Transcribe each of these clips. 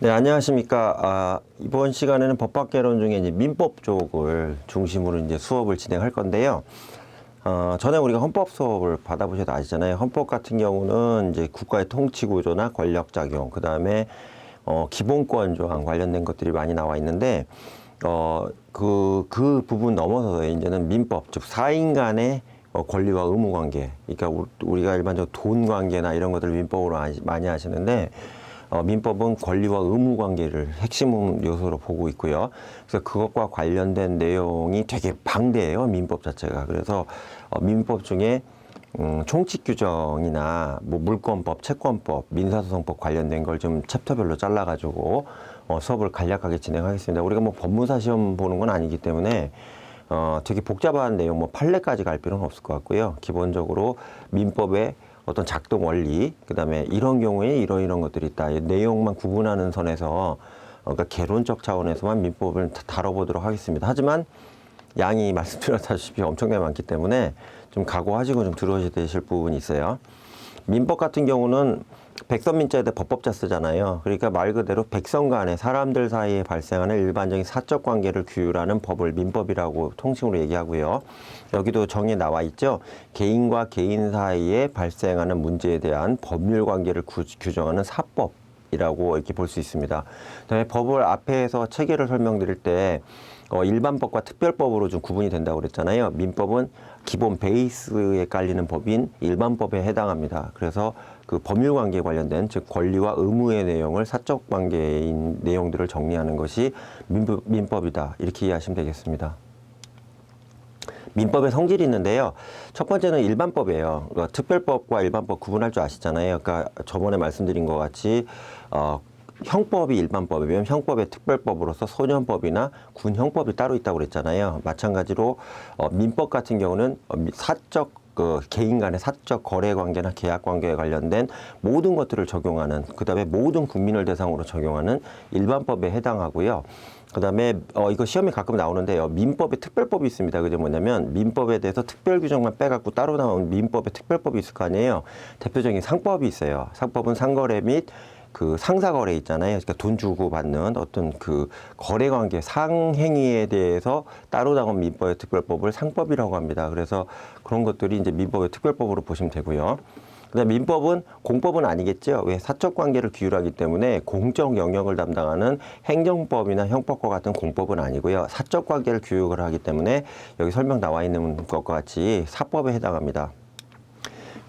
네, 안녕하십니까. 이번 시간에는 법학개론 중에 이제 민법 쪽을 중심으로 이제 수업을 진행할 건데요. 전에 우리가 헌법 수업을 받아보셔도 아시잖아요. 헌법 같은 경우는 이제 국가의 통치 구조나 권력 작용, 그 다음에 기본권 조항 관련된 것들이 많이 나와 있는데, 그 부분 넘어서서 이제는 민법, 즉 사인 간의 권리와 의무 관계, 그러니까 우리가 일반적으로 돈 관계나 이런 것들을 민법으로 많이 하시는데, 민법은 권리와 의무 관계를 핵심 요소로 보고 있고요. 그래서 그것과 관련된 내용이 되게 방대해요, 민법 자체가. 그래서 민법 중에 총칙 규정이나 뭐 물권법, 채권법, 민사소송법 관련된 걸 좀 챕터별로 잘라가지고 수업을 간략하게 진행하겠습니다. 우리가 뭐 법무사 시험 보는 건 아니기 때문에 되게 복잡한 내용, 뭐 판례까지 갈 필요는 없을 것 같고요. 기본적으로 민법의 어떤 작동 원리, 그 다음에 이런 경우에 이런 것들이 있다. 내용만 구분하는 선에서, 그러니까 개론적 차원에서만 민법을 다뤄보도록 하겠습니다. 하지만 양이 말씀드렸다시피 엄청나게 많기 때문에 좀 각오하시고 좀 들어오셔야 되실 부분이 있어요. 민법 같은 경우는 백성민자에 대해 법법자 쓰잖아요. 그러니까 말 그대로 백성 간에 사람들 사이에 발생하는 일반적인 사적 관계를 규율하는 법을 민법이라고 통칭으로 얘기하고요. 여기도 정의에 나와 있죠. 개인과 개인 사이에 발생하는 문제에 대한 법률 관계를 규정하는 사법이라고 이렇게 볼 수 있습니다. 그다음에 법을 앞에서 체계를 설명드릴 때 일반법과 특별법으로 좀 구분이 된다고 그랬잖아요. 민법은 기본 베이스에 깔리는 법인 일반법에 해당합니다. 그래서 그 법률관계에 관련된 즉 권리와 의무의 내용을 사적 관계인 내용들을 정리하는 것이 민법이다. 이렇게 이해하시면 되겠습니다. 민법의 성질이 있는데요. 첫 번째는 일반법이에요. 그러니까 특별법과 일반법 구분할 줄 아시잖아요. 그러니까 저번에 말씀드린 것 같이 형법이 일반법이면 형법의 특별법으로서 소년법이나 군형법이 따로 있다고 그랬잖아요. 마찬가지로 민법 같은 경우는 사적 개인 간의 사적 거래 관계나 계약 관계에 관련된 모든 것들을 적용하는, 그 다음에 모든 국민을 대상으로 적용하는 일반법에 해당하고요. 그 다음에 이거 시험에 가끔 나오는데요. 민법에 특별법이 있습니다. 그게 뭐냐면 민법에 대해서 특별 규정만 빼갖고 따로 나온 민법의 특별법이 있을 거 아니에요. 대표적인 상법이 있어요. 상법은 상거래 및 그 상사거래 있잖아요. 그러니까 돈 주고 받는 어떤 그 거래관계 상행위에 대해서 따로 나온 민법의 특별법을 상법이라고 합니다. 그래서 그런 것들이 이제 민법의 특별법으로 보시면 되고요. 그다음에 민법은 공법은 아니겠죠. 왜 사적 관계를 규율하기 때문에 공적 영역을 담당하는 행정법이나 형법과 같은 공법은 아니고요. 사적 관계를 규율을 하기 때문에 여기 설명 나와 있는 것과 같이 사법에 해당합니다.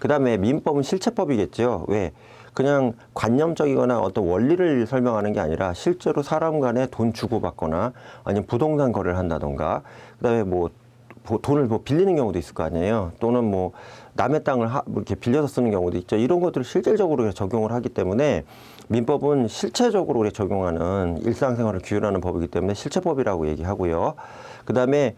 그다음에 민법은 실체법이겠죠. 왜? 그냥 관념적이거나 어떤 원리를 설명하는 게 아니라 실제로 사람 간에 돈 주고받거나 아니면 부동산 거래를 한다던가, 그다음에 뭐 돈을 뭐 빌리는 경우도 있을 거 아니에요. 또는 뭐 남의 땅을 이렇게 빌려서 쓰는 경우도 있죠. 이런 것들을 실질적으로 적용을 하기 때문에 민법은 실체적으로 적용하는 일상생활을 규율하는 법이기 때문에 실체법이라고 얘기하고요. 그다음에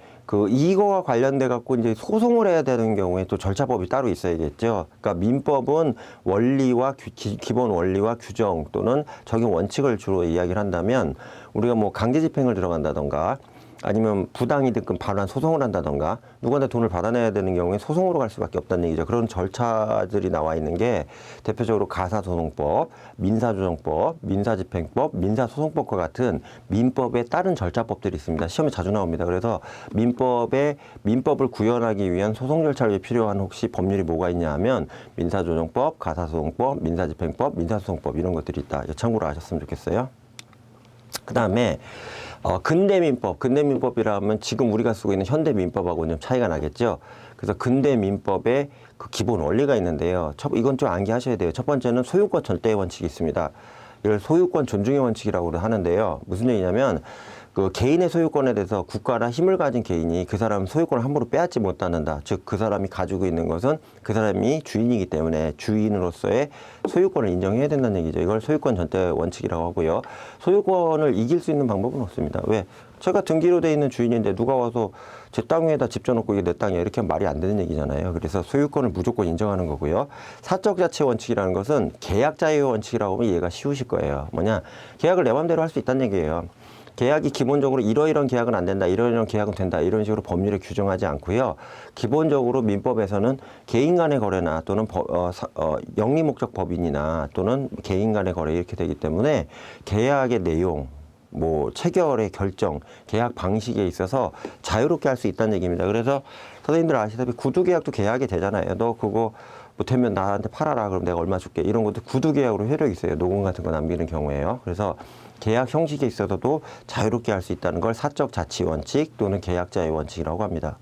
이거와 관련돼 갖고 이제 소송을 해야 되는 경우에 또 절차법이 따로 있어야겠죠. 그러니까 민법은 원리와 기본 원리와 규정 또는 적용 원칙을 주로 이야기를 한다면, 우리가 뭐 강제 집행을 들어간다던가 아니면 부당이득금 반환 소송을 한다던가 누구한테 돈을 받아내야 되는 경우에 소송으로 갈 수밖에 없다는 얘기죠. 그런 절차들이 나와 있는 게 대표적으로 가사소송법, 민사조정법, 민사집행법, 민사소송법과 같은 민법에 따른 절차법들이 있습니다. 시험에 자주 나옵니다. 그래서 민법을 구현하기 위한 소송 절차에 필요한 혹시 법률이 뭐가 있냐 하면 민사조정법, 가사소송법, 민사집행법, 민사소송법 이런 것들이 있다. 참고로 아셨으면 좋겠어요. 그 다음에 근대민법이라면 지금 우리가 쓰고 있는 현대민법하고는 좀 차이가 나겠죠. 그래서 근대민법에 그 기본 원리가 있는데요. 이건 좀 암기하셔야 돼요. 첫 번째는 소유권 절대의 원칙이 있습니다. 이걸 소유권 존중의 원칙이라고 하는데요. 무슨 얘기냐면 그 개인의 소유권에 대해서 국가나 힘을 가진 개인이 그 사람 소유권을 함부로 빼앗지 못한다. 즉 그 사람이 가지고 있는 것은 그 사람이 주인이기 때문에 주인으로서의 소유권을 인정해야 된다는 얘기죠. 이걸 소유권 전대 원칙이라고 하고요. 소유권을 이길 수 있는 방법은 없습니다. 왜? 제가 등기로 돼 있는 주인인데 누가 와서 제 땅 위에다 집 져놓고 이게 내 땅이야 이렇게 하면 말이 안 되는 얘기잖아요. 그래서 소유권을 무조건 인정하는 거고요. 사적 자치 원칙이라는 것은 계약 자유의 원칙이라고 하면 이해가 쉬우실 거예요. 뭐냐? 계약을 내 맘대로 할 수 있다는 얘기예요. 계약이 기본적으로 이러이러한 계약은 안 된다, 이러이러한 계약은 된다, 이런 식으로 법률에 규정하지 않고요. 기본적으로 민법에서는 개인 간의 거래나 또는 영리 목적 법인이나 또는 개인 간의 거래 이렇게 되기 때문에 계약의 내용, 뭐 체결의 결정, 계약 방식에 있어서 자유롭게 할 수 있다는 얘기입니다. 그래서 선생님들 아시다시피 구두 계약도 계약이 되잖아요. 너 그거 못하면 나한테 팔아라. 그럼 내가 얼마 줄게. 이런 것도 구두 계약으로 효력이 있어요. 녹음 같은 거 남기는 경우에요. 그래서 계약 형식에 있어서도 자유롭게 할 수 있다는 걸 사적 자치 원칙 또는 계약자의 원칙이라고 합니다.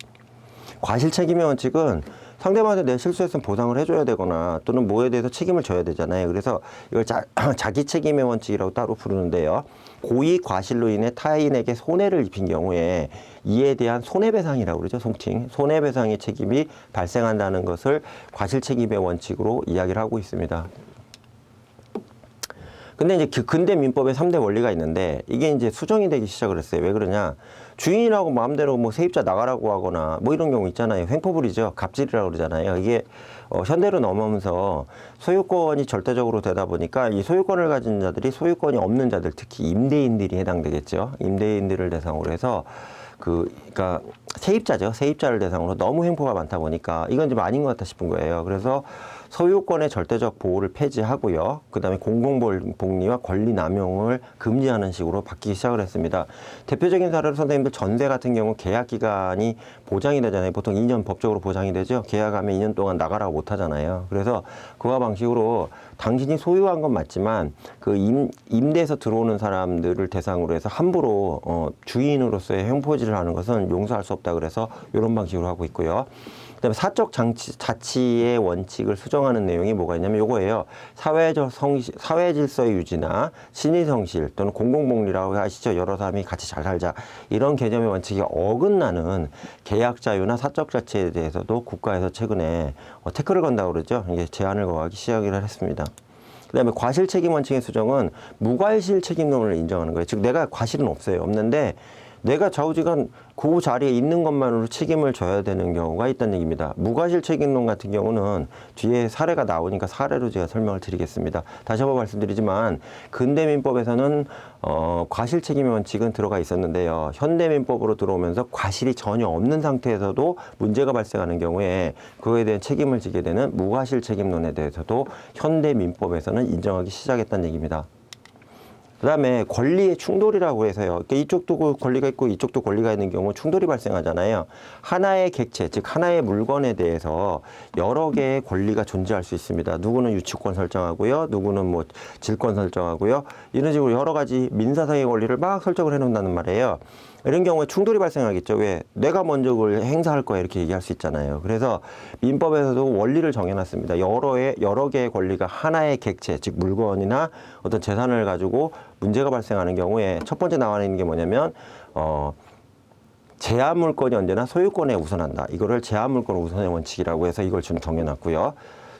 과실 책임의 원칙은 상대방한테 내 실수했으면 보상을 해줘야 되거나 또는 뭐에 대해서 책임을 져야 되잖아요. 그래서 이걸 자기 책임의 원칙이라고 따로 부르는데요. 고의 과실로 인해 타인에게 손해를 입힌 경우에 이에 대한 손해배상이라고 그러죠. 송팅. 손해배상의 책임이 발생한다는 것을 과실 책임의 원칙으로 이야기를 하고 있습니다. 근데 이제 근대 민법에 3대 원리가 있는데 이게 이제 수정이 되기 시작을 했어요. 왜 그러냐? 주인하고 마음대로 뭐 세입자 나가라고 하거나 뭐 이런 경우 있잖아요. 횡포불이죠. 갑질이라고 그러잖아요. 이게 현대로 넘어오면서 소유권이 절대적으로 되다 보니까 이 소유권을 가진 자들이 소유권이 없는 자들, 특히 임대인들이 해당되겠죠. 임대인들을 대상으로 해서 그러니까 세입자죠. 세입자를 대상으로 너무 횡포가 많다 보니까 이건 좀 아닌 것 같다 싶은 거예요. 그래서 소유권의 절대적 보호를 폐지하고요. 그다음에 공공복리와 권리 남용을 금지하는 식으로 바뀌기 시작을 했습니다. 대표적인 사례로 선생님들 전세 같은 경우 계약 기간이 보장이 되잖아요. 보통 2년 법적으로 보장이 되죠. 계약하면 2년 동안 나가라고 못 하잖아요. 그래서 그와 방식으로 당신이 소유한 건 맞지만 그 임대에서 들어오는 사람들을 대상으로 해서 함부로 주인으로서의 횡포질을 하는 것은 용서할 수 없다. 그래서 이런 방식으로 하고 있고요. 그다음에 사적 자치의 원칙을 수정하는 내용이 뭐가 있냐면 요거예요. 사회 질서의 유지나 신의 성실 또는 공공복리라고 하시죠. 여러 사람이 같이 잘 살자. 이런 개념의 원칙이 어긋나는 계약 자유나 사적 자치에 대해서도 국가에서 최근에 태클을 건다고 그러죠. 이게 제한을 거하기 시작을 했습니다. 그다음에 과실 책임 원칙의 수정은 무과실 책임론을 인정하는 거예요. 즉 내가 과실은 없어요. 없는데 내가 좌우지간 그 자리에 있는 것만으로 책임을 져야 되는 경우가 있다는 얘기입니다. 무과실 책임론 같은 경우는 뒤에 사례가 나오니까 사례로 제가 설명을 드리겠습니다. 다시 한번 말씀드리지만 근대민법에서는 과실 책임의 원칙은 들어가 있었는데요. 현대민법으로 들어오면서 과실이 전혀 없는 상태에서도 문제가 발생하는 경우에 그거에 대한 책임을 지게 되는 무과실 책임론에 대해서도 현대민법에서는 인정하기 시작했다는 얘기입니다. 그 다음에 권리의 충돌이라고 해서요. 그러니까 이쪽도 권리가 있고 이쪽도 권리가 있는 경우 충돌이 발생하잖아요. 하나의 객체, 즉 하나의 물건에 대해서 여러 개의 권리가 존재할 수 있습니다. 누구는 유치권 설정하고요. 누구는 뭐 질권 설정하고요. 이런 식으로 여러 가지 민사상의 권리를 막 설정을 해놓는다는 말이에요. 이런 경우에 충돌이 발생하겠죠. 왜? 내가 먼저 그걸 행사할 거야 이렇게 얘기할 수 있잖아요. 그래서 민법에서도 원리를 정해놨습니다. 여러 개의 권리가 하나의 객체, 즉 물건이나 어떤 재산을 가지고 문제가 발생하는 경우에 첫 번째 나와 있는 게 뭐냐면 제한 물건이 언제나 소유권에 우선한다. 이거를 제한 물권 우선의 원칙이라고 해서 이걸 좀 정해놨고요.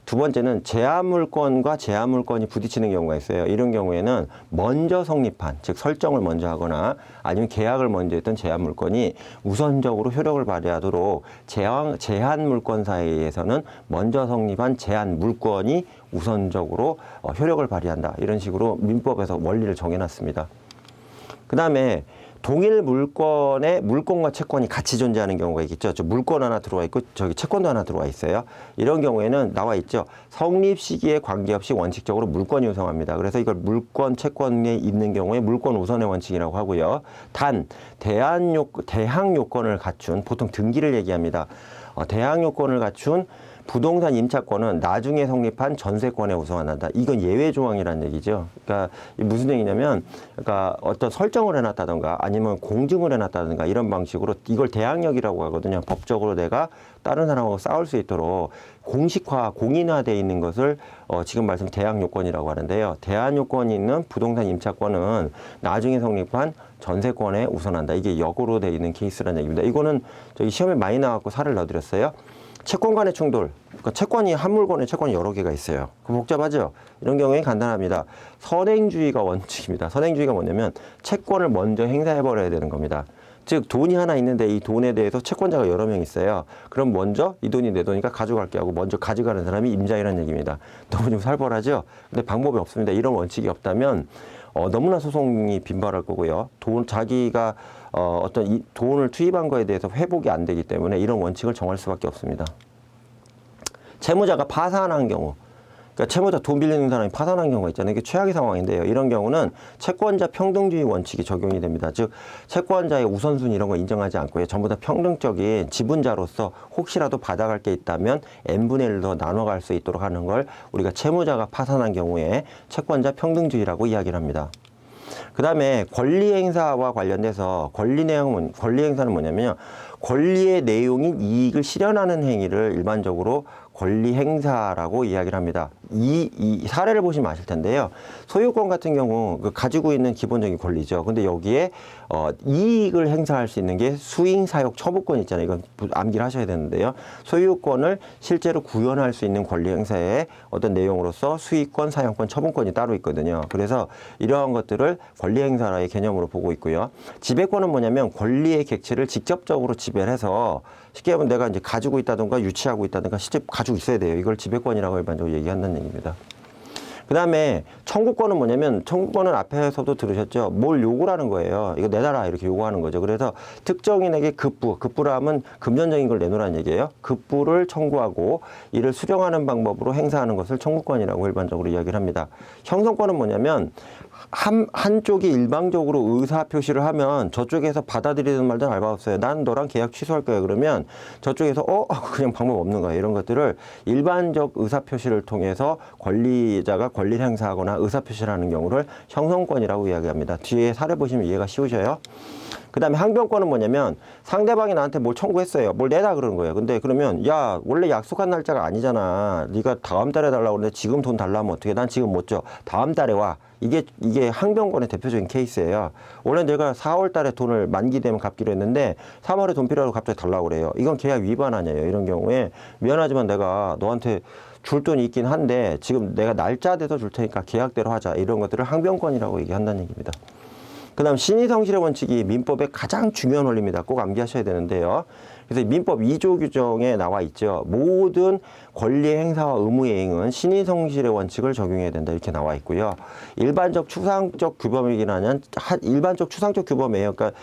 두 번째는 제한 물건과 제한 물건이 부딪히는 경우가 있어요. 이런 경우에는 먼저 성립한, 즉 설정을 먼저 하거나 아니면 계약을 먼저 했던 제한 물건이 우선적으로 효력을 발휘하도록 제한 물건사에 의해서는 먼저 성립한 제한 물건이 우선적으로 효력을 발휘한다. 이런 식으로 민법에서 원리를 정해놨습니다. 그 다음에 동일 물건에 물건과 채권이 같이 존재하는 경우가 있겠죠. 물건 하나 들어와 있고 저기 채권도 하나 들어와 있어요. 이런 경우에는 나와 있죠. 성립 시기에 관계없이 원칙적으로 물건이 우선합니다. 그래서 이걸 물건, 채권에 있는 경우에 물건 우선의 원칙이라고 하고요. 단 대항 요건을 갖춘, 보통 등기를 얘기합니다. 대항 요건을 갖춘 부동산 임차권은 나중에 성립한 전세권에 우선한다. 이건 예외 조항이라는 얘기죠. 그러니까 무슨 얘기냐면, 그러니까 어떤 설정을 해놨다든가 아니면 공증을 해놨다든가 이런 방식으로 이걸 대항력이라고 하거든요. 법적으로 내가 다른 사람하고 싸울 수 있도록 공식화, 공인화되어 있는 것을 지금 말씀 대항 요건이라고 하는데요. 대항 요건이 있는 부동산 임차권은 나중에 성립한 전세권에 우선한다. 이게 역으로 되어 있는 케이스라는 얘기입니다. 이거는 저기 시험에 많이 나왔고 사례를 넣어드렸어요. 채권 간의 충돌. 그러니까 채권이 한 물건에 채권이 여러 개가 있어요. 복잡하죠? 이런 경우에 간단합니다. 선행주의가 원칙입니다. 선행주의가 뭐냐면 채권을 먼저 행사해버려야 되는 겁니다. 즉 돈이 하나 있는데 이 돈에 대해서 채권자가 여러 명 있어요. 그럼 먼저 이 돈이 내 돈이니까 가져갈게 하고 먼저 가져가는 사람이 임자이라는 얘기입니다. 너무 좀 살벌하죠? 근데 방법이 없습니다. 이런 원칙이 없다면 너무나 소송이 빈발할 거고요. 자기가 어떤 이 돈을 투입한 거에 대해서 회복이 안 되기 때문에 이런 원칙을 정할 수밖에 없습니다. 채무자가 파산한 경우, 그러니까 채무자 돈 빌리는 사람이 파산한 경우가 있잖아요. 이게 최악의 상황인데요. 이런 경우는 채권자 평등주의 원칙이 적용이 됩니다. 즉 채권자의 우선순위 이런 거 인정하지 않고요. 전부 다 평등적인 지분자로서 혹시라도 받아갈 게 있다면 n분의 1로 나눠갈 수 있도록 하는 걸 우리가 채무자가 파산한 경우에 채권자 평등주의라고 이야기를 합니다. 그 다음에 권리 행사와 관련돼서 권리 행사는 뭐냐면요. 권리의 내용인 이익을 실현하는 행위를 일반적으로 권리 행사라고 이야기를 합니다. 이 사례를 보시면 아실 텐데요. 소유권 같은 경우 가지고 있는 기본적인 권리죠. 근데 여기에 이익을 행사할 수 있는 게 수익 사용 처분권 있잖아요. 이건 암기를 하셔야 되는데요. 소유권을 실제로 구현할 수 있는 권리 행사의 어떤 내용으로서 수익권, 사용권, 처분권이 따로 있거든요. 그래서 이러한 것들을 권리 행사의 개념으로 보고 있고요. 지배권은 뭐냐면 권리의 객체를 직접적으로 지배를 해서 쉽게 하면 내가 이제 가지고 있다든가 유치하고 있다든가 실제 가지고 있어야 돼요. 이걸 지배권이라고 일반적으로 얘기한다는 얘기입니다. 그 다음에 청구권은 뭐냐면 청구권은 앞에서도 들으셨죠. 뭘 요구를 하는 거예요. 이거 내놔라 이렇게 요구하는 거죠. 그래서 특정인에게 급부라 하면 금전적인 걸 내놓으라는 얘기예요. 급부를 청구하고 이를 수령하는 방법으로 행사하는 것을 청구권이라고 일반적으로 이야기를 합니다. 형성권은 뭐냐면 한쪽이 일방적으로 의사 표시를 하면 저쪽에서 받아들이든 말든 알 바 없어요. 난 너랑 계약 취소할 거야. 그러면 저쪽에서 그냥 방법 없는 거야. 이런 것들을 일반적 의사 표시를 통해서 권리자가 권리를 행사하거나 의사 표시를 하는 경우를 형성권이라고 이야기합니다. 뒤에 사례 보시면 이해가 쉬우셔요. 그 다음에 항변권은 뭐냐면 상대방이 나한테 뭘 청구했어요. 뭘 내다 그러는 거예요. 근데 그러면 야 원래 약속한 날짜가 아니잖아. 네가 다음 달에 달라고 그러는데 지금 돈 달라면 어떻게? 난 지금 못 줘. 다음 달에 와. 이게 항변권의 대표적인 케이스예요. 원래 내가 4월 달에 돈을 만기 되면 갚기로 했는데 3월에 돈 필요하고 갑자기 달라고 그래요. 이건 계약 위반 아니에요. 이런 경우에 미안하지만 내가 너한테 줄 돈이 있긴 한데 지금 내가 날짜 돼서 줄 테니까 계약대로 하자. 이런 것들을 항변권이라고 얘기한다는 얘기입니다. 그 다음 신의성실의 원칙이 민법의 가장 중요한 원리입니다. 꼭 암기하셔야 되는데요. 그래서 민법 2조 규정에 나와 있죠. 모든 권리 행사와 의무 이행은 신의성실의 원칙을 적용해야 된다. 이렇게 나와 있고요. 일반적 추상적 규범이긴 하냐, 일반적 추상적 규범이에요. 그러니까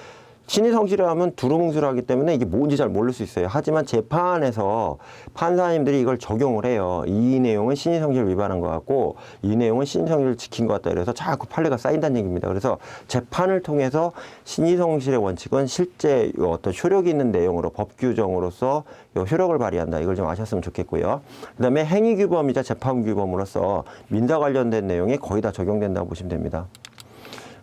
신의성실을 하면 두루뭉술을 하기 때문에 이게 뭔지 잘 모를 수 있어요. 하지만 재판에서 판사님들이 이걸 적용을 해요. 이 내용은 신의성실을 위반한 것 같고 이 내용은 신의성실을 지킨 것 같다. 그래서 자꾸 판례가 쌓인다는 얘기입니다. 그래서 재판을 통해서 신의성실의 원칙은 실제 어떤 효력이 있는 내용으로 법 규정으로서 효력을 발휘한다. 이걸 좀 아셨으면 좋겠고요. 그 다음에 행위규범이자 재판규범으로서 민사 관련된 내용이 거의 다 적용된다고 보시면 됩니다.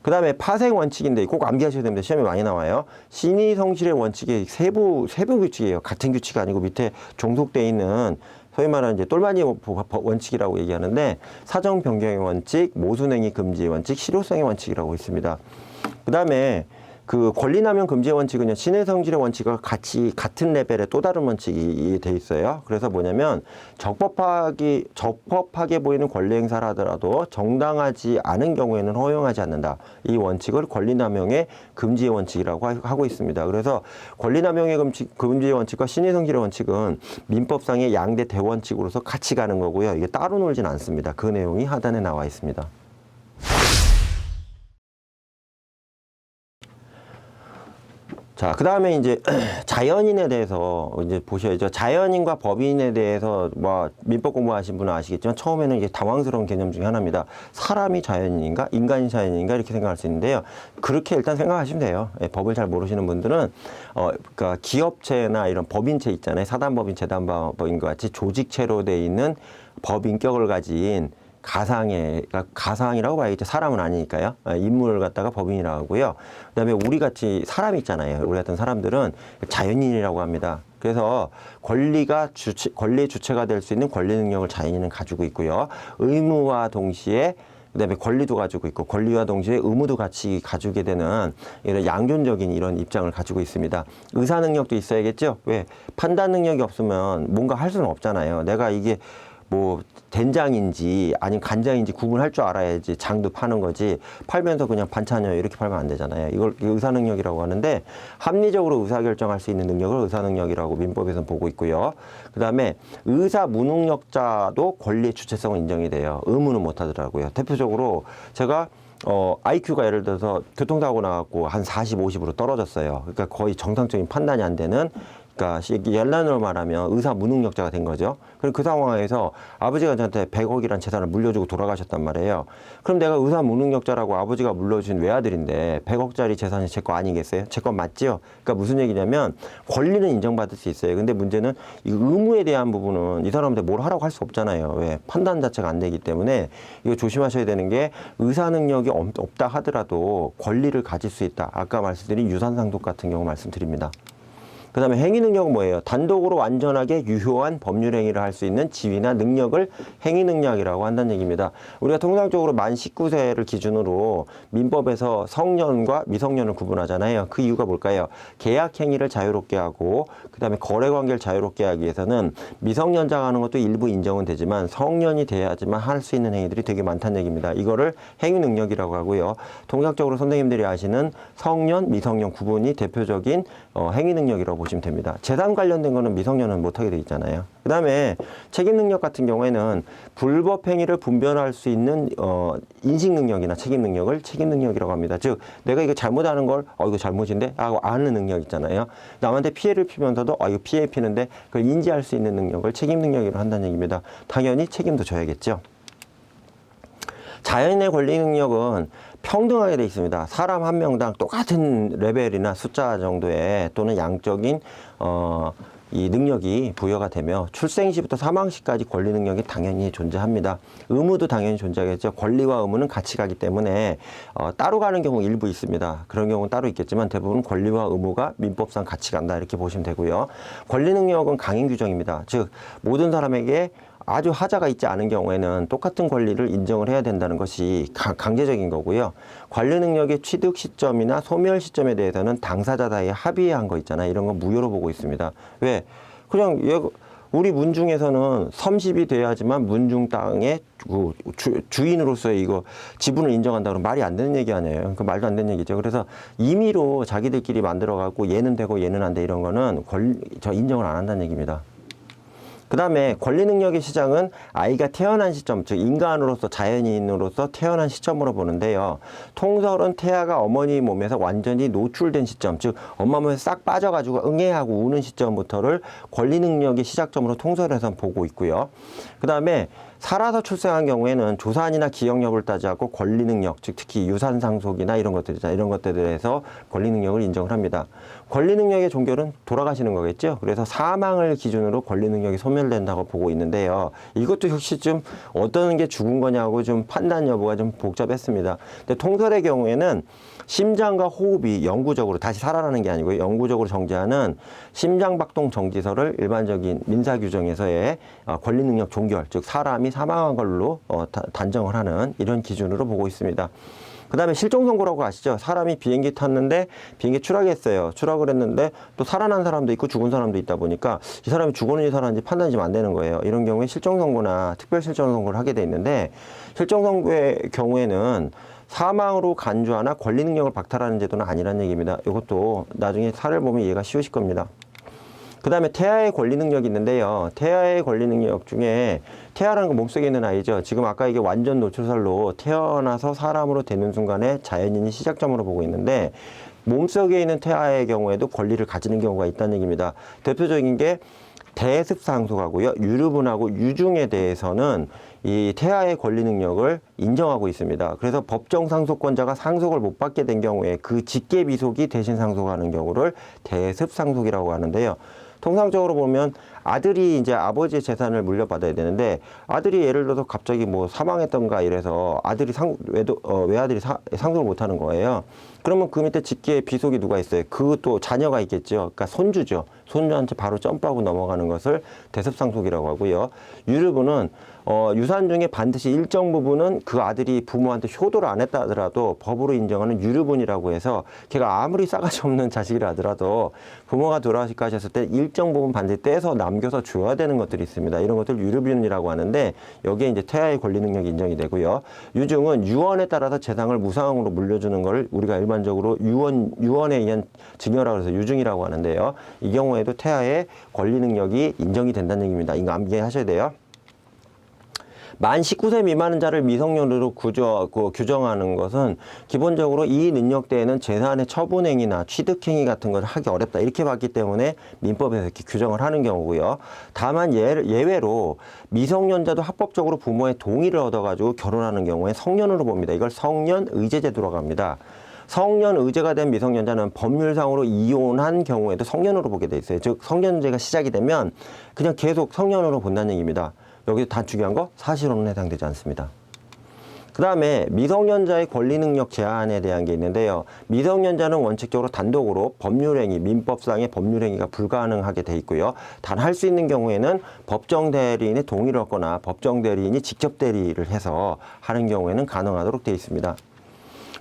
그 다음에 파생 원칙인데 꼭 암기하셔야 됩니다. 시험에 많이 나와요. 신의성실의 원칙이 세부 규칙이에요. 같은 규칙이 아니고 밑에 종속되어 있는 소위 말하는 이제 똘마니 원칙이라고 얘기하는데 사정 변경의 원칙, 모순행위 금지의 원칙, 실효성의 원칙이라고 있습니다. 그 다음에 그 권리남용 금지의 원칙은요, 신의성실의 원칙과 같은 레벨의 또 다른 원칙이 돼 있어요. 그래서 뭐냐면 적법하게 보이는 권리 행사를 하더라도 정당하지 않은 경우에는 허용하지 않는다. 이 원칙을 권리남용의 금지의 원칙이라고 하고 있습니다. 그래서 권리남용의 금지의 원칙과 신의성실의 원칙은 민법상의 양대 대원칙으로서 같이 가는 거고요. 이게 따로 놀진 않습니다. 그 내용이 하단에 나와 있습니다. 자, 그 다음에 이제 자연인에 대해서 이제 보셔야죠. 자연인과 법인에 대해서 뭐 민법 공부하신 분은 아시겠지만 처음에는 이게 당황스러운 개념 중에 하나입니다. 사람이 자연인인가? 인간이 자연인인가? 이렇게 생각할 수 있는데요. 그렇게 일단 생각하시면 돼요. 법을 잘 모르시는 분들은 그러니까 기업체나 이런 법인체 있잖아요. 사단법인, 재단법인과 같이 조직체로 돼 있는 법인격을 가진 가상이라고 봐야겠죠. 사람은 아니니까요. 인물을 갖다가 법인이라고 하고요. 그 다음에 우리 같이 사람이 있잖아요. 우리 같은 사람들은 자연인이라고 합니다. 그래서 권리의 주체가 될 수 있는 권리 능력을 자연인은 가지고 있고요. 의무와 동시에 그다음에 권리도 가지고 있고 권리와 동시에 의무도 같이 가지게 되는 이런 양존적인 이런 입장을 가지고 있습니다. 의사 능력도 있어야겠죠. 왜? 판단 능력이 없으면 뭔가 할 수는 없잖아요. 내가 이게 뭐 된장인지 아니면 간장인지 구분할 줄 알아야지 장도 파는 거지, 팔면서 그냥 반찬이요 이렇게 팔면 안 되잖아요. 이걸 의사 능력이라고 하는데, 합리적으로 의사 결정할 수 있는 능력을 의사 능력이라고 민법에서는 보고 있고요. 그다음에 의사 무능력자도 권리의 주체성은 인정이 돼요. 의무는 못 하더라고요. 대표적으로 제가 IQ가 예를 들어서 교통사고 나갖고 한 40, 50으로 떨어졌어요. 그러니까 거의 정상적인 판단이 안 되는, 그러니까 연란으로 말하면 의사 무능력자가 된 거죠. 그럼 그 상황에서 아버지가 저한테 100억이란 재산을 물려주고 돌아가셨단 말이에요. 그럼 내가 의사 무능력자라고 아버지가 물려준 외아들인데 100억짜리 재산이 제 거 아니겠어요? 제 건 맞지요? 그러니까 무슨 얘기냐면 권리는 인정받을 수 있어요. 근데 문제는 이 의무에 대한 부분은 이 사람한테 뭘 하라고 할 수 없잖아요. 왜? 판단 자체가 안 되기 때문에 이거 조심하셔야 되는 게, 의사 능력이 없다 하더라도 권리를 가질 수 있다. 아까 말씀드린 유산상속 같은 경우 말씀드립니다. 그 다음에 행위 능력은 뭐예요? 단독으로 완전하게 유효한 법률 행위를 할 수 있는 지위나 능력을 행위 능력이라고 한다는 얘기입니다. 우리가 통상적으로 만 19세를 기준으로 민법에서 성년과 미성년을 구분하잖아요. 그 이유가 뭘까요? 계약 행위를 자유롭게 하고 그 다음에 거래 관계를 자유롭게 하기 위해서는 미성년자가 하는 것도 일부 인정은 되지만 성년이 돼야지만 할 수 있는 행위들이 되게 많다는 얘기입니다. 이거를 행위 능력이라고 하고요. 통상적으로 선생님들이 아시는 성년, 미성년 구분이 대표적인 행위 능력이라고 보시면 됩니다. 재산 관련된 거는 미성년은 못하게 돼 있잖아요. 그 다음에 책임 능력 같은 경우에는 불법 행위를 분별할 수 있는 인식 능력이나 책임 능력을 책임 능력이라고 합니다. 즉 내가 이거 잘못하는 걸 이거 잘못인데 하고 아는 능력 있잖아요. 남한테 피해를 피면서도 이거 피해 피는데 그걸 인지할 수 있는 능력을 책임 능력이라고 한다는 얘기입니다. 당연히 책임도 져야겠죠. 자연인의 권리 능력은 평등하게 되어 있습니다. 사람 한 명당 똑같은 레벨이나 숫자 정도의 또는 양적인 이 능력이 부여가 되며 출생 시부터 사망 시까지 권리 능력이 당연히 존재합니다. 의무도 당연히 존재하겠죠. 권리와 의무는 같이 가기 때문에 따로 가는 경우 일부 있습니다. 그런 경우는 따로 있겠지만 대부분 권리와 의무가 민법상 같이 간다 이렇게 보시면 되고요. 권리 능력은 강행 규정입니다. 즉 모든 사람에게 아주 하자가 있지 않은 경우에는 똑같은 권리를 인정을 해야 된다는 것이 강제적인 거고요. 관리 능력의 취득 시점이나 소멸 시점에 대해서는 당사자 사이에 합의한 거 있잖아요. 이런 건 무효로 보고 있습니다. 왜? 그냥 우리 문중에서는 섬십이 돼야지만 문중 땅의 주인으로서의 이거 지분을 인정한다 그러면 말이 안 되는 얘기 아니에요. 그 말도 안 되는 얘기죠. 그래서 임의로 자기들끼리 만들어갖고 얘는 되고 얘는 안 돼 이런 거는 저 인정을 안 한다는 얘기입니다. 그 다음에 권리 능력의 시작은 아이가 태어난 시점, 즉 인간으로서 자연인으로서 태어난 시점으로 보는데요. 통설은 태아가 어머니 몸에서 완전히 노출된 시점, 즉 엄마 몸에서 싹 빠져가지고 응애하고 우는 시점부터를 권리 능력의 시작점으로 통설에서 보고 있고요. 그 다음에 살아서 출생한 경우에는 조산이나 기억 여부를 따지고 권리 능력, 즉 특히 유산 상속이나 이런 것들이잖아요. 이런 것들에 대해서 권리 능력을 인정을 합니다. 권리 능력의 종결은 돌아가시는 거겠죠. 그래서 사망을 기준으로 권리 능력이 소멸된다고 보고 있는데요. 이것도 역시 좀 어떤 게 죽은 거냐고 좀 판단 여부가 좀 복잡했습니다. 근데 통설의 경우에는 심장과 호흡이 영구적으로 다시 살아나는 게 아니고 영구적으로 정지하는 심장박동 정지서를 일반적인 민사규정에서의 권리 능력 종결, 즉 사람이 사망한 걸로 단정을 하는 이런 기준으로 보고 있습니다. 그 다음에 실종 선고라고 아시죠? 사람이 비행기 탔는데 비행기 추락했어요. 추락을 했는데 또 살아난 사람도 있고 죽은 사람도 있다 보니까 이 사람이 죽었는지 살았는지 판단이 좀 안 되는 거예요. 이런 경우에 실종 선고나 특별 실종 선고를 하게 돼 있는데, 실종 선고의 경우에는 사망으로 간주하나 권리 능력을 박탈하는 제도는 아니라는 얘기입니다. 이것도 나중에 사례를 보면 이해가 쉬우실 겁니다. 그 다음에 태아의 권리 능력이 있는데요. 태아의 권리 능력 중에 태아라는 건 몸속에 있는 아이죠. 지금 아까 이게 완전 노출살로 태어나서 사람으로 되는 순간에 자연인이 시작점으로 보고 있는데, 몸속에 있는 태아의 경우에도 권리를 가지는 경우가 있다는 얘기입니다. 대표적인 게 대습상속하고요. 유류분하고 유중에 대해서는 이 태아의 권리 능력을 인정하고 있습니다. 그래서 법정 상속권자가 상속을 못 받게 된 경우에 그 직계 비속이 대신 상속하는 경우를 대습상속이라고 하는데요. 통상적으로 보면 아들이 이제 아버지의 재산을 물려받아야 되는데, 아들이 예를 들어서 갑자기 뭐 사망했던가 이래서 아들이 외아들이 상속을 못 하는 거예요. 그러면 그 밑에 직계 비속이 누가 있어요? 그것도 자녀가 있겠죠. 그러니까 손주죠. 손주한테 바로 점프하고 넘어가는 것을 대습상속이라고 하고요. 유류분은 유산 중에 반드시 일정 부분은 그 아들이 부모한테 효도를 안 했다 하더라도 법으로 인정하는 유류분이라고 해서, 걔가 아무리 싸가지 없는 자식이라 하더라도 부모가 돌아가실까 하셨을 때 일정 부분 반드시 떼서 넘겨서 줘야 되는 것들이 있습니다. 이런 것들 유류비윤이라고 하는데 여기에 이제 태아의 권리 능력이 인정이 되고요. 유증은 유언에 따라서 재산을 무상으로 물려주는 걸 우리가 일반적으로 유언에 의한 증여라고 해서 유증이라고 하는데요. 이 경우에도 태아의 권리 능력이 인정이 된다는 얘기입니다. 이거 암기하셔야 돼요. 만 19세 미만인 자를 미성년으로 규정하는 것은 기본적으로 이 능력대에는 재산의 처분행위나 취득행위 같은 걸 하기 어렵다 이렇게 봤기 때문에 민법에서 이렇게 규정을 하는 경우고요. 다만 예외로 미성년자도 합법적으로 부모의 동의를 얻어가지고 결혼하는 경우에 성년으로 봅니다. 이걸 성년의제제도라고 합니다. 성년의제가 된 미성년자는 법률상으로 이혼한 경우에도 성년으로 보게 돼 있어요. 즉 성년제가 시작이 되면 그냥 계속 성년으로 본다는 얘기입니다. 여기서 단 중요한 거 사실혼은 해당되지 않습니다. 그 다음에 미성년자의 권리능력 제한에 대한 게 있는데요. 미성년자는 원칙적으로 단독으로 법률행위, 민법상의 법률행위가 불가능하게 돼 있고요. 단 할 수 있는 경우에는 법정 대리인의 동의를 얻거나 법정 대리인이 직접 대리를 해서 하는 경우에는 가능하도록 돼 있습니다.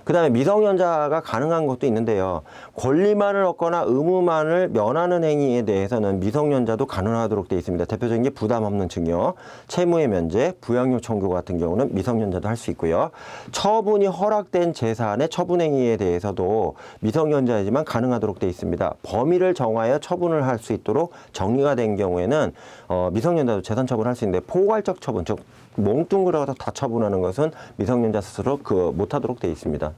그 다음에 미성년자가 가능한 것도 있는데요. 권리만을 얻거나 의무만을 면하는 행위에 대해서는 미성년자도 가능하도록 되어 있습니다. 대표적인 게 부담 없는 증여, 채무의 면제, 부양료 청구 같은 경우는 미성년자도 할 수 있고요. 처분이 허락된 재산의 처분 행위에 대해서도 미성년자이지만 가능하도록 되어 있습니다. 범위를 정하여 처분을 할 수 있도록 정리가 된 경우에는 미성년자도 재산 처분을 할 수 있는데 포괄적 처분, 즉 몽뚱그려서 다 처분하는 것은 미성년자 스스로 못하도록 되어 있습니다.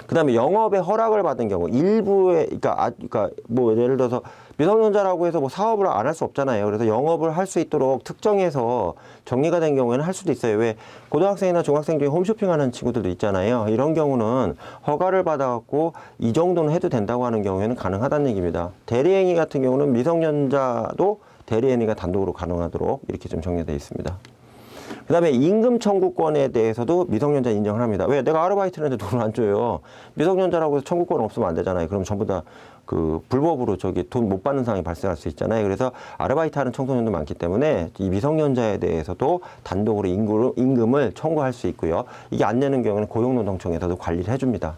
그 다음에 영업의 허락을 받은 경우 일부의 그러니까 뭐 예를 들어서 미성년자라고 해서 뭐 사업을 안 할 수 없잖아요. 그래서 영업을 할 수 있도록 특정해서 정리가 된 경우에는 할 수도 있어요. 왜 고등학생이나 중학생 중에 홈쇼핑하는 친구들도 있잖아요. 이런 경우는 허가를 받아갖고 이 정도는 해도 된다고 하는 경우에는 가능하다는 얘기입니다. 대리행위 같은 경우는 미성년자도 대리행위가 단독으로 가능하도록 이렇게 좀 정리되어 있습니다. 그 다음에 임금 청구권에 대해서도 미성년자 인정을 합니다. 왜? 내가 아르바이트를 했는데 돈을 안 줘요. 미성년자라고 해서 청구권 없으면 안 되잖아요. 그럼 전부 다 불법으로 돈 못 받는 상황이 발생할 수 있잖아요. 그래서 아르바이트 하는 청소년도 많기 때문에 이 미성년자에 대해서도 단독으로 임금을 청구할 수 있고요. 이게 안 되는 경우는 고용노동청에서도 관리를 해줍니다.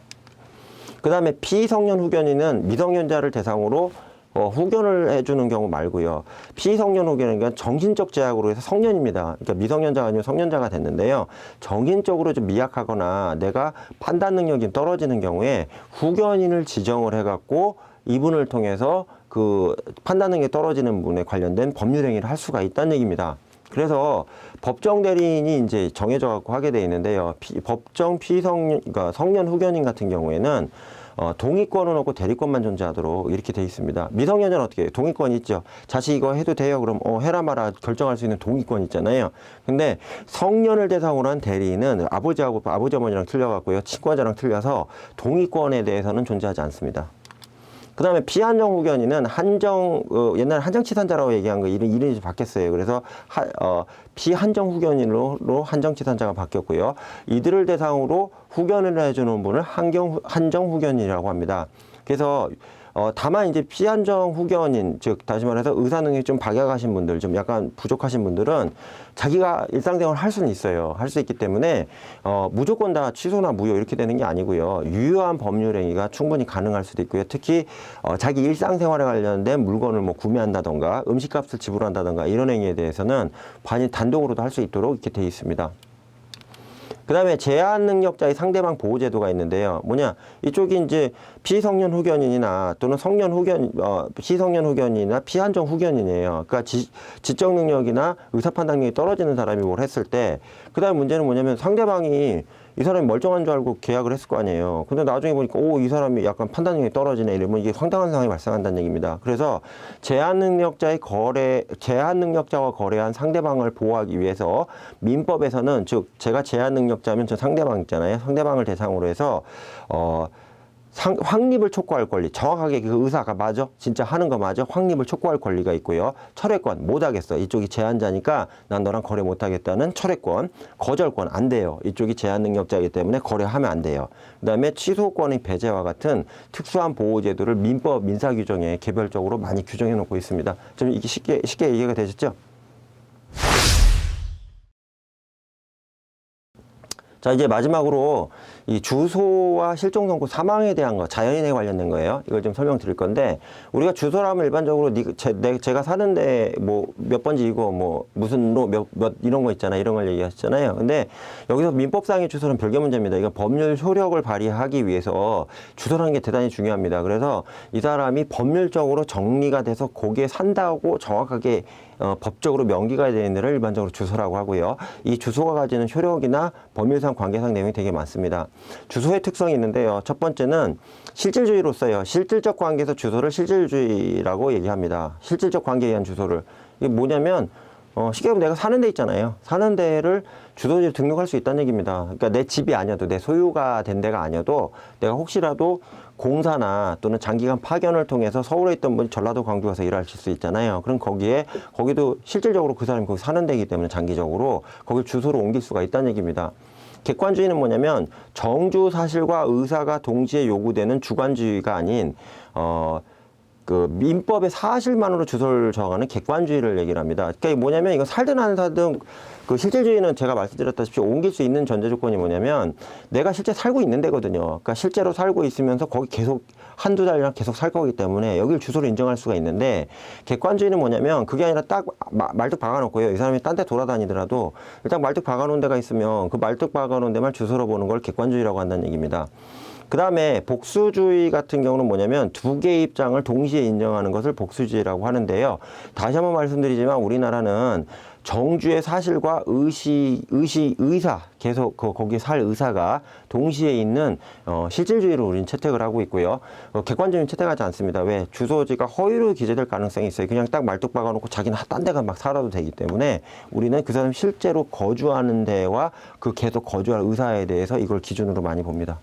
그 다음에 피성년 후견인은 미성년자를 대상으로 후견을 해주는 경우 말고요. 피성년 후견은 그러니까 정신적 제약으로 해서 성년입니다. 그러니까 미성년자가 아니고 성년자가 됐는데요. 정신적으로 좀 미약하거나 내가 판단 능력이 떨어지는 경우에 후견인을 지정을 해갖고 이분을 통해서 그 판단 능력이 떨어지는 분에 관련된 법률 행위를 할 수가 있다는 얘기입니다. 그래서 법정 대리인이 이제 정해져 갖고 하게 돼 있는데요. 법정 피성년, 그러니까 성년 후견인 같은 경우에는 동의권은 없고 대리권만 존재하도록 이렇게 돼 있습니다. 미성년자는 어떻게 해요? 동의권이 있죠. 자식 이거 해도 돼요? 그럼 해라 마라 결정할 수 있는 동의권 있잖아요. 근데 성년을 대상으로 한 대리인은 아버지 어머니랑 틀려갖고요. 친권자랑 틀려서 동의권에 대해서는 존재하지 않습니다. 그 다음에 비한정 후견인은 옛날 한정치산자라고 얘기한 거 이름이 좀 바뀌었어요. 그래서 비한정 후견인으로 한정치산자가 바뀌었고요. 이들을 대상으로 후견을 해주는 분을 한정 후견인이라고 합니다. 그래서 다만 이제 피한정 후견인, 즉 다시 말해서 의사 능력이 좀 박약하신 분들, 좀 약간 부족하신 분들은 자기가 일상생활을 할 수는 있어요. 할 수 있기 때문에 무조건 다 취소나 무효 이렇게 되는 게 아니고요. 유효한 법률 행위가 충분히 가능할 수도 있고요. 특히 자기 일상생활에 관련된 물건을 뭐 구매한다던가 음식값을 지불한다던가 이런 행위에 대해서는 단독으로도 할 수 있도록 이렇게 돼 있습니다. 그 다음에 제한 능력자의 상대방 보호 제도가 있는데요. 이쪽이 이제 피성년 후견인이나 또는 피성년 후견인이나 피한정 후견인이에요. 그러니까 지적 능력이나 의사 판단력이 떨어지는 사람이 뭘 했을 때, 그 다음 문제는 뭐냐면 상대방이 이 사람이 멀쩡한 줄 알고 계약을 했을 거 아니에요. 근데 나중에 보니까 이 사람이 약간 판단력이 떨어지네 이러면 이게 황당한 상황이 발생한다는 얘기입니다. 그래서 제한 능력자와 거래한 상대방을 보호하기 위해서 민법에서는, 즉 제가 제한 능력자면 저 상대방 있잖아요. 상대방을 대상으로 해서 확립을 촉구할 권리, 정확하게 그 의사가 맞아? 진짜 하는 거 맞아? 확립을 촉구할 권리가 있고요. 철회권, 못하겠어. 이쪽이 제한자니까 난 너랑 거래 못하겠다는 철회권, 거절권 안 돼요. 이쪽이 제한 능력자이기 때문에 거래하면 안 돼요. 그 다음에 취소권의 배제와 같은 특수한 보호제도를 민법, 민사규정에 개별적으로 많이 규정해 놓고 있습니다. 좀 이게 쉽게 이해가 되셨죠? 자, 이제 마지막으로 이 주소와 실종 선고 사망에 대한 거, 자연인에 관련된 거예요. 이걸 좀 설명드릴 건데, 우리가 주소라면 일반적으로 제가 사는데 뭐 몇 번지이고 뭐 무슨 로 몇 이런 거 있잖아요. 이런 걸 얘기하셨잖아요. 근데 여기서 민법상의 주소는 별개 문제입니다. 이건 법률 효력을 발휘하기 위해서 주소라는 게 대단히 중요합니다. 그래서 이 사람이 법률적으로 정리가 돼서 거기에 산다고 정확하게 법적으로 명기가 되는 데를 일반적으로 주소라고 하고요. 이 주소가 가지는 효력이나 법률상 관계상 내용이 되게 많습니다. 주소의 특성이 있는데요. 첫 번째는 실질주의로서요. 실질적 관계에서 주소를 실질주의라고 얘기합니다. 실질적 관계에 의한 주소를. 이게 뭐냐면 쉽게 보면 내가 사는 데 있잖아요. 사는 데를 주소지로 등록할 수 있다는 얘기입니다. 그러니까 내 집이 아니어도, 내 소유가 된 데가 아니어도 내가 혹시라도 공사나 또는 장기간 파견을 통해서 서울에 있던 분이 전라도 광주 가서 일하실 수 있잖아요. 그럼 거기도 실질적으로 그 사람이 거기 사는 데이기 때문에 장기적으로 거길 주소로 옮길 수가 있다는 얘기입니다. 객관주의는 뭐냐면 정주 사실과 의사가 동시에 요구되는 주관주의가 아닌 그 민법의 사실만으로 주소를 정하는 객관주의를 얘기를 합니다. 그러니까 이게 뭐냐면 이거 살든 안 살든 그 실질주의는 제가 말씀드렸다시피 옮길 수 있는 전제 조건이 뭐냐면 내가 실제 살고 있는 데거든요. 그러니까 실제로 살고 있으면서 거기 계속 한두 달이나 계속 살 거기 때문에 여기를 주소로 인정할 수가 있는데, 객관주의는 뭐냐면 그게 아니라 딱 말뚝 박아놓고요. 이 사람이 딴 데 돌아다니더라도 일단 말뚝 박아놓은 데가 있으면 그 말뚝 박아놓은 데만 주소로 보는 걸 객관주의라고 한다는 얘기입니다. 그 다음에 복수주의 같은 경우는 뭐냐면 두 개의 입장을 동시에 인정하는 것을 복수주의라고 하는데요. 다시 한번 말씀드리지만 우리나라는 정주의 사실과 의사, 계속 거기에 살 의사가 동시에 있는 실질주의를 우리는 채택을 하고 있고요. 객관주의는 채택하지 않습니다. 왜? 주소지가 허위로 기재될 가능성이 있어요. 그냥 딱 말뚝 박아놓고 자기는 딴 데가 막 살아도 되기 때문에 우리는 그 사람이 실제로 거주하는 데와 그 계속 거주할 의사에 대해서 이걸 기준으로 많이 봅니다.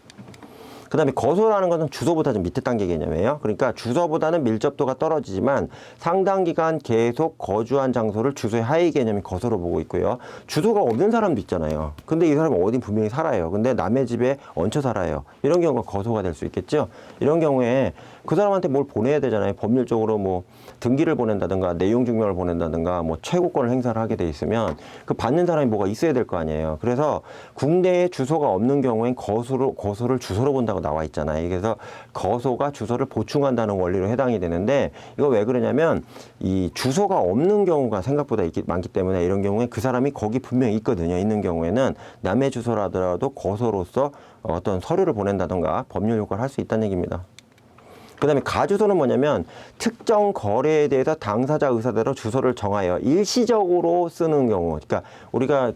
그 다음에 거소라는 것은 주소보다 좀 밑에 단계 개념이에요. 그러니까 주소보다는 밀접도가 떨어지지만 상당 기간 계속 거주한 장소를 주소의 하위 개념이 거소로 보고 있고요. 주소가 없는 사람도 있잖아요. 근데 이 사람은 어디 분명히 살아요. 근데 남의 집에 얹혀 살아요. 이런 경우가 거소가 될 수 있겠죠. 이런 경우에 그 사람한테 뭘 보내야 되잖아요. 법률적으로 뭐 등기를 보낸다든가 내용 증명을 보낸다든가 뭐 최고권을 행사를 하게 돼 있으면 그 받는 사람이 뭐가 있어야 될 거 아니에요. 그래서 국내에 주소가 없는 경우엔 거소를 주소로 본다고 나와 있잖아요. 그래서 거소가 주소를 보충한다는 원리로 해당이 되는데, 이거 왜 그러냐면 이 주소가 없는 경우가 생각보다 많기 때문에 이런 경우에 그 사람이 거기 분명히 있거든요. 있는 경우에는 남의 주소라더라도 거소로서 어떤 서류를 보낸다든가 법률 효과를 할 수 있다는 얘기입니다. 그 다음에 가주소는 뭐냐면 특정 거래에 대해서 당사자 의사대로 주소를 정하여 일시적으로 쓰는 경우. 그러니까 우리가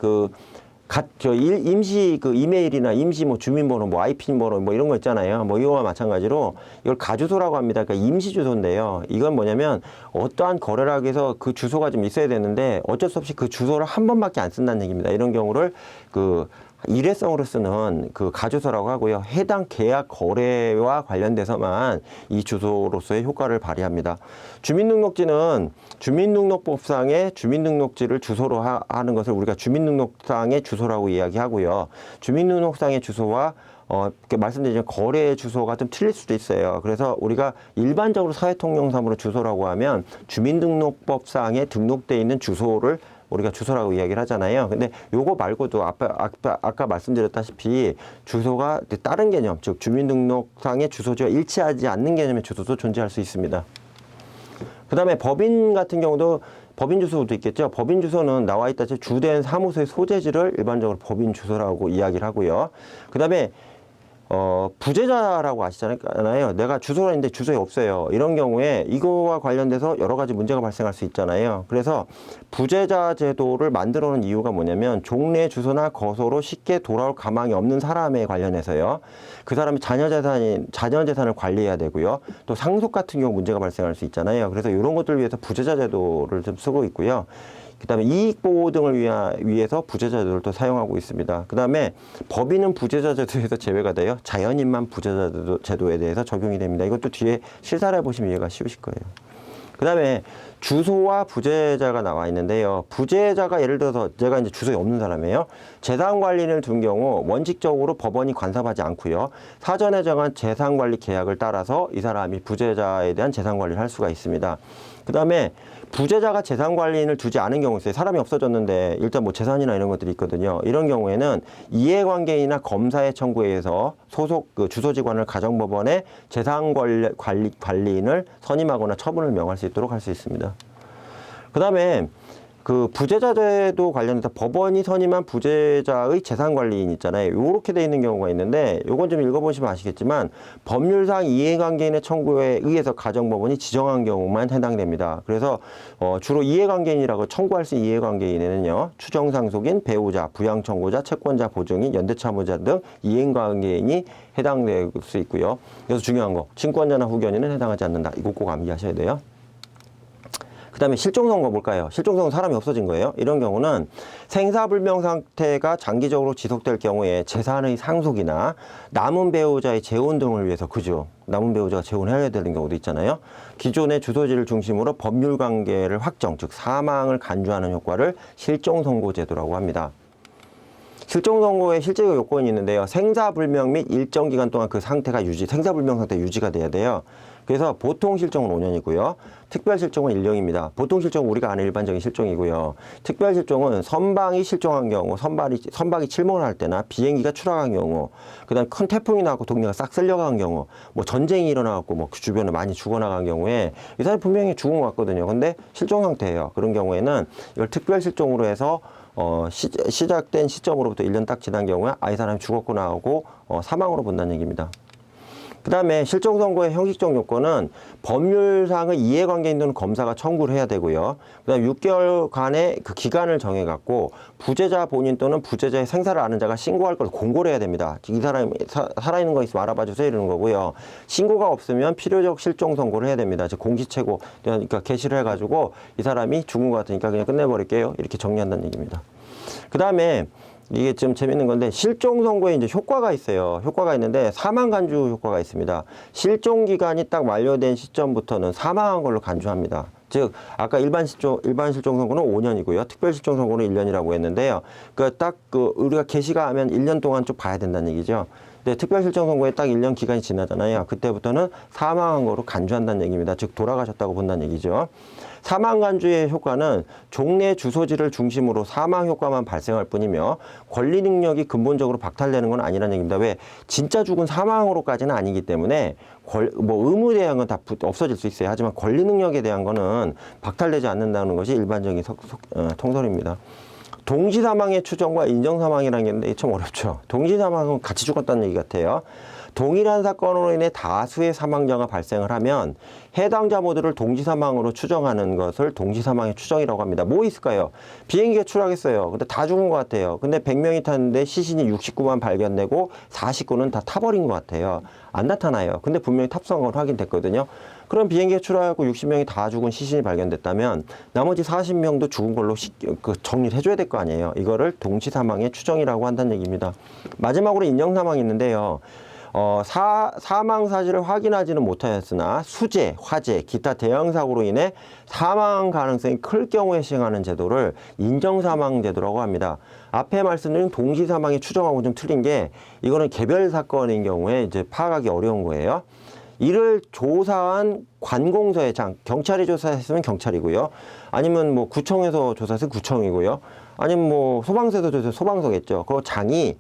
임시 이메일이나 임시 뭐 주민번호, 뭐 IP번호 뭐 이런 거 있잖아요. 뭐 이거와 마찬가지로 이걸 가주소라고 합니다. 그러니까 임시 주소인데요. 이건 뭐냐면 어떠한 거래를 하기 위해서 그 주소가 좀 있어야 되는데 어쩔 수 없이 그 주소를 한 번밖에 안 쓴다는 얘기입니다. 이런 경우를 일회성으로 쓰는 그 가주소라고 하고요. 해당 계약 거래와 관련돼서만 이 주소로서의 효과를 발휘합니다. 주민등록지는 주민등록법상의 주민등록지를 주소로 하는 것을 우리가 주민등록상의 주소라고 이야기하고요. 주민등록상의 주소와 말씀드리지만 거래 주소가 좀 틀릴 수도 있어요. 그래서 우리가 일반적으로 사회통용상으로 주소라고 하면 주민등록법상에 등록되어 있는 주소를 우리가 주소라고 이야기를 하잖아요. 근데 요거 말고도 아까 말씀드렸다시피 주소가 다른 개념, 즉 주민등록상의 주소지와 일치하지 않는 개념의 주소도 존재할 수 있습니다. 그 다음에 법인 같은 경우도 법인 주소도 있겠죠. 법인 주소는 나와 있다시피 주된 사무소의 소재지를 일반적으로 법인 주소라고 이야기를 하고요. 그 다음에 부재자라고 아시잖아요. 내가 주소가 있는데 주소에 없어요. 이런 경우에 이거와 관련돼서 여러 가지 문제가 발생할 수 있잖아요. 그래서 부재자 제도를 만들어 놓은 이유가 뭐냐면 종래 주소나 거소로 쉽게 돌아올 가망이 없는 사람에 관련해서요. 그 사람이 자녀 재산을 관리해야 되고요. 또 상속 같은 경우 문제가 발생할 수 있잖아요. 그래서 이런 것들을 위해서 부재자 제도를 좀 쓰고 있고요. 그 다음에 이익보호 등을 위해서 부재자 제도를 또 사용하고 있습니다. 그 다음에 법인은 부재자 제도에서 제외가 돼요. 자연인만 부재자 제도에 대해서 적용이 됩니다. 이것도 뒤에 실사를 해보시면 이해가 쉬우실 거예요. 그 다음에 주소와 부재자가 나와 있는데요. 부재자가 예를 들어서 제가 이제 주소에 없는 사람이에요. 재산관리인을 둔 경우 원칙적으로 법원이 간섭하지 않고요. 사전에 정한 재산관리 계약을 따라서 이 사람이 부재자에 대한 재산관리를 할 수가 있습니다. 그 다음에 부재자가 재산관리인을 두지 않은 경우 있어요. 사람이 없어졌는데 일단 뭐 재산이나 이런 것들이 있거든요. 이런 경우에는 이해관계인이나 검사의 청구에 의해서 소속 그 주소지관을 가정법원에 재산관리인을 선임하거나 처분을 명할 수 있도록 할 수 있습니다. 그 다음에 그 부재자제도 관련해서 법원이 선임한 부재자의 재산관리인 있잖아요. 요렇게 돼 있는 경우가 있는데 요건 좀 읽어보시면 아시겠지만 법률상 이해관계인의 청구에 의해서 가정법원이 지정한 경우만 해당됩니다. 그래서 주로 이해관계인이라고 청구할 수 있는 이해관계인에는요. 추정상속인, 배우자, 부양청구자, 채권자, 보증인, 연대참여자 등 이해관계인이 해당될 수 있고요. 그래서 중요한 거 친권자나 후견인은 해당하지 않는다. 이거 꼭 암기하셔야 돼요. 그 다음에 실종선고 볼까요? 실종선고 사람이 없어진 거예요. 이런 경우는 생사불명 상태가 장기적으로 지속될 경우에 재산의 상속이나 남은 배우자의 재혼 등을 위해서 그죠. 남은 배우자가 재혼해야 되는 경우도 있잖아요. 기존의 주소지를 중심으로 법률관계를 확정, 즉 사망을 간주하는 효과를 실종선고제도라고 합니다. 실종선고의 실제적 요건이 있는데요. 생사불명 및 일정 기간 동안 그 상태가 생사불명 상태 유지가 돼야 돼요. 그래서 보통 실종은 5년이고요. 특별 실종은 1년입니다. 보통 실종은 우리가 아는 일반적인 실종이고요. 특별 실종은 선박이 실종한 경우, 선박이 침몰을 할 때나 비행기가 추락한 경우, 그다음 큰 태풍이 나고 동네가 싹 쓸려간 경우, 뭐 전쟁이 일어나갖고 뭐 그 주변에 많이 죽어나간 경우에 이 사람이 분명히 죽은 것 같거든요. 근데 실종 상태예요. 그런 경우에는 이걸 특별 실종으로 해서 시작된 시점으로부터 1년 딱 지난 경우에 이 사람이 죽었구나 하고 사망으로 본다는 얘기입니다. 그 다음에 실종선고의 형식적 요건은 법률상의 이해관계인 또는 검사가 청구를 해야 되고요. 그 다음에 6개월간의 그 기간을 정해갖고 부재자 본인 또는 부재자의 생사를 아는 자가 신고할 걸 공고를 해야 됩니다. 이 사람이 살아있는 거 있으면 알아봐 주세요 이러는 거고요. 신고가 없으면 필요적 실종선고를 해야 됩니다. 즉 공시채고 그러니까 게시를 해가지고 이 사람이 죽은 것 같으니까 그냥 끝내버릴게요. 이렇게 정리한다는 얘기입니다. 그 다음에 이게 좀 재밌는 건데 실종 선고에 이제 효과가 있어요. 효과가 있는데 사망 간주 효과가 있습니다. 실종 기간이 딱 만료된 시점부터는 사망한 걸로 간주합니다. 즉 아까 일반 실종 선고는 5년이고요. 특별 실종 선고는 1년이라고 했는데요. 우리가 게시가 하면 1년 동안 쭉 봐야 된다는 얘기죠. 근데 특별 실종 선고에 딱 1년 기간이 지나잖아요. 그때부터는 사망한 거로 간주한다는 얘기입니다. 즉 돌아가셨다고 본다는 얘기죠. 사망 간주의 효과는 종래 주소지를 중심으로 사망 효과만 발생할 뿐이며 권리 능력이 근본적으로 박탈되는 건 아니라는 얘기입니다. 왜? 진짜 죽은 사망으로까지는 아니기 때문에 뭐 의무에 대한 건 다 없어질 수 있어요. 하지만 권리 능력에 대한 거는 박탈되지 않는다는 것이 일반적인 통설입니다. 동시사망의 추정과 인정사망이라는 게 있는데 참 어렵죠. 동시사망은 같이 죽었다는 얘기 같아요. 동일한 사건으로 인해 다수의 사망자가 발생을 하면 해당자 모두를 동시사망으로 추정하는 것을 동시사망의 추정이라고 합니다. 뭐 있을까요? 비행기가 추락했어요. 근데 다 죽은 것 같아요. 근데 100명이 탔는데 시신이 69만 발견되고 49는 다 타버린 것 같아요. 안 나타나요. 근데 분명히 탑승한 건 확인됐거든요. 그럼 비행기가 추락하고 60명이 다 죽은 시신이 발견됐다면 나머지 40명도 죽은 걸로 정리를 해줘야 될 거 아니에요. 이거를 동시사망의 추정이라고 한다는 얘기입니다. 마지막으로 인정사망이 있는데요. 사망 사실을 확인하지는 못하였으나 수재, 화재, 기타 대형사고로 인해 사망 가능성이 클 경우에 시행하는 제도를 인정사망제도라고 합니다. 앞에 말씀드린 동시사망의 추정하고 좀 틀린 게 이거는 개별 사건인 경우에 이제 파악하기 어려운 거예요. 이를 조사한 관공서의 장, 경찰이 조사했으면 경찰이고요. 아니면 뭐 구청에서 조사했으면 구청이고요. 아니면 뭐 소방서에서 조사했으면 소방서겠죠. 그 장이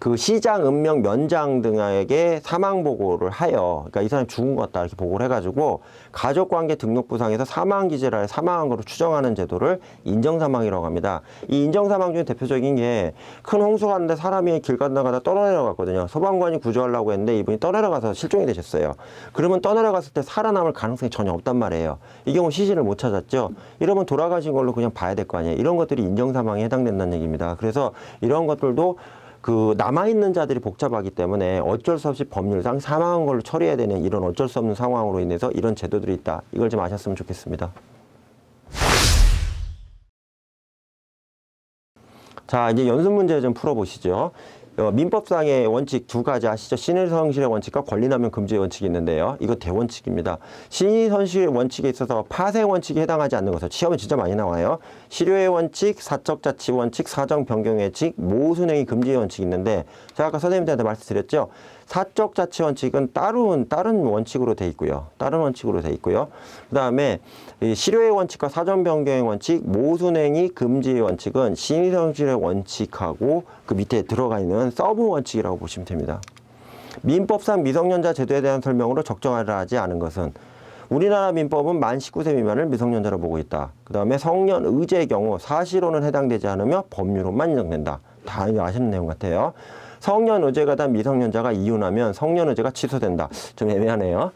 그 시장, 읍명, 면장 등에게 사망 보고를 하여, 그러니까 이 사람이 죽은 것 같다 이렇게 보고를 해가지고 가족관계 등록부상에서 사망 기재를 하여 사망한 것으로 추정하는 제도를 인정사망이라고 합니다. 이 인정사망 중에 대표적인 게 큰 홍수가 왔는데 사람이 길 건너가다 떠내려갔거든요. 소방관이 구조하려고 했는데 이분이 떠내려가서 실종이 되셨어요. 그러면 떠내려갔을 때 살아남을 가능성이 전혀 없단 말이에요. 이 경우 시신을 못 찾았죠. 이러면 돌아가신 걸로 그냥 봐야 될 거 아니에요. 이런 것들이 인정사망에 해당된다는 얘기입니다. 그래서 이런 것들도 남아있는 자들이 복잡하기 때문에 어쩔 수 없이 법률상 사망한 걸로 처리해야 되는 이런 어쩔 수 없는 상황으로 인해서 이런 제도들이 있다. 이걸 좀 아셨으면 좋겠습니다. 자, 이제 연습 문제 좀 풀어보시죠. 민법상의 원칙 두 가지 아시죠? 신의성실의 원칙과 권리남용 금지의 원칙이 있는데요. 이거 대원칙입니다. 신의성실의 원칙에 있어서 파생 원칙에 해당하지 않는 것은 시험에 진짜 많이 나와요. 실효의 원칙, 사적자치 원칙, 사정변경의 원칙, 모순행위 금지의 원칙이 있는데 제가 아까 선생님들한테 말씀드렸죠. 사적자치 원칙은 다른 원칙으로 돼 있고요. 다른 원칙으로 돼 있고요. 그 다음에 실효의 원칙과 사정변경의 원칙, 모순행위 금지의 원칙은 신의성실의 원칙하고 그 밑에 들어가 있는 서브 원칙이라고 보시면 됩니다. 민법상 미성년자 제도에 대한 설명으로 적정하라 하지 않은 것은 우리나라 민법은 만 19세 미만을 미성년자로 보고 있다. 그 다음에 성년 의제의 경우 사실혼은 해당되지 않으며 법률혼만 인정된다. 다 아시는 내용 같아요. 성년 의제가 단 미성년자가 이혼하면 성년 의제가 취소된다. 좀 애매하네요.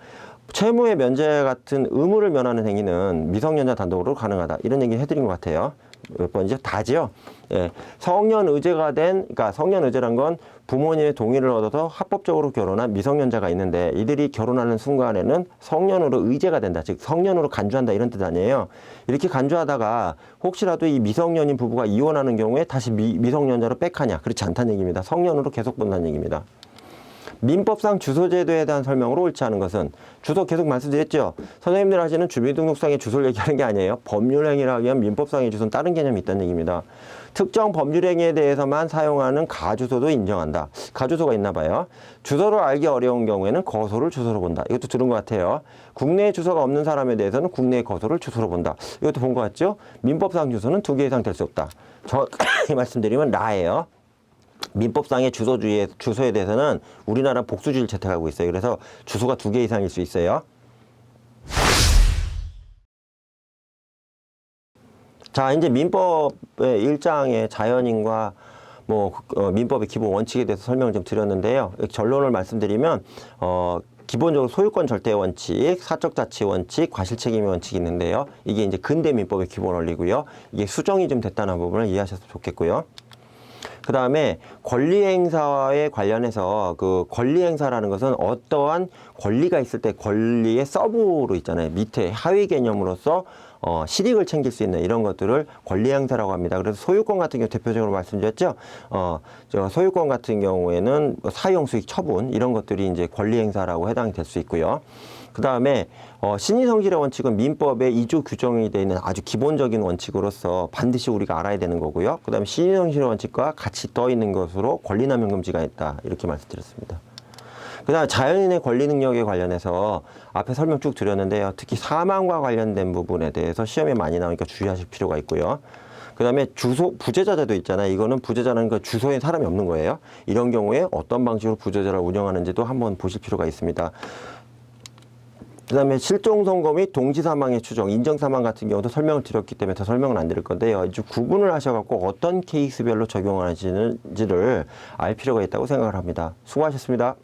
채무의 면제 같은 의무를 면하는 행위는 미성년자 단독으로 가능하다. 이런 얘기 해드린 것 같아요. 몇 번이죠? 다지요. 예. 성년 의제가 그러니까 성년 의제란 건 부모님의 동의를 얻어서 합법적으로 결혼한 미성년자가 있는데 이들이 결혼하는 순간에는 성년으로 의제가 된다. 즉 성년으로 간주한다 이런 뜻 아니에요. 이렇게 간주하다가 혹시라도 이 미성년인 부부가 이혼하는 경우에 다시 미성년자로 백하냐. 그렇지 않다는 얘기입니다. 성년으로 계속 본다는 얘기입니다. 민법상 주소제도에 대한 설명으로 옳지 않은 것은 주소 계속 말씀드렸죠. 선생님들 하시는 주민등록상의 주소를 얘기하는 게 아니에요. 법률행위를 하기 위한 민법상의 주소는 다른 개념이 있다는 얘기입니다. 특정 법률행위에 대해서만 사용하는 가주소도 인정한다. 가주소가 있나 봐요. 주소를 알기 어려운 경우에는 거소를 주소로 본다. 이것도 들은 것 같아요. 국내에 주소가 없는 사람에 대해서는 국내의 거소를 주소로 본다. 이것도 본 것 같죠. 민법상 주소는 2개 이상 될 수 없다. 정확히 말씀드리면 라예요. 민법상의 주소에 대해서는 우리나라 복수주의를 채택하고 있어요. 그래서 주소가 2개 이상일 수 있어요. 자, 이제 민법의 1장의 자연인과 민법의 기본 원칙에 대해서 설명을 좀 드렸는데요. 결론을 말씀드리면 기본적으로 소유권 절대 원칙, 사적 자치 원칙, 과실책임의 원칙이 있는데요. 이게 이제 근대 민법의 기본 원리고요. 이게 수정이 좀 됐다는 부분을 이해하셨으면 좋겠고요. 그 다음에 권리행사에 관련해서 그 권리행사라는 것은 어떠한 권리가 있을 때 권리의 서브로 있잖아요. 밑에 하위 개념으로서 실익을 챙길 수 있는 이런 것들을 권리행사라고 합니다. 그래서 소유권 같은 경우 대표적으로 말씀드렸죠. 소유권 같은 경우에는 사용수익 처분 이런 것들이 이제 권리행사라고 해당이 될 수 있고요. 그 다음에 신의성실의 원칙은 민법의 2조 규정이 되어 있는 아주 기본적인 원칙으로서 반드시 우리가 알아야 되는 거고요. 그 다음에 신의성실의 원칙과 같이 떠 있는 것으로 권리남용 금지가 있다. 이렇게 말씀드렸습니다. 그 다음에 자연인의 권리 능력에 관련해서 앞에 설명 쭉 드렸는데요. 특히 사망과 관련된 부분에 대해서 시험에 많이 나오니까 주의하실 필요가 있고요. 그 다음에 부재자제도 있잖아요. 이거는 부재자는 그 주소에 사람이 없는 거예요. 이런 경우에 어떤 방식으로 부재자를 운영하는지도 한번 보실 필요가 있습니다. 그 다음에 실종선고 및 동시사망의 추정, 인정사망 같은 경우도 설명을 드렸기 때문에 더 설명은 안 드릴 건데요. 이제 구분을 하셔갖고 어떤 케이스별로 적용하시는지를 알 필요가 있다고 생각을 합니다. 수고하셨습니다.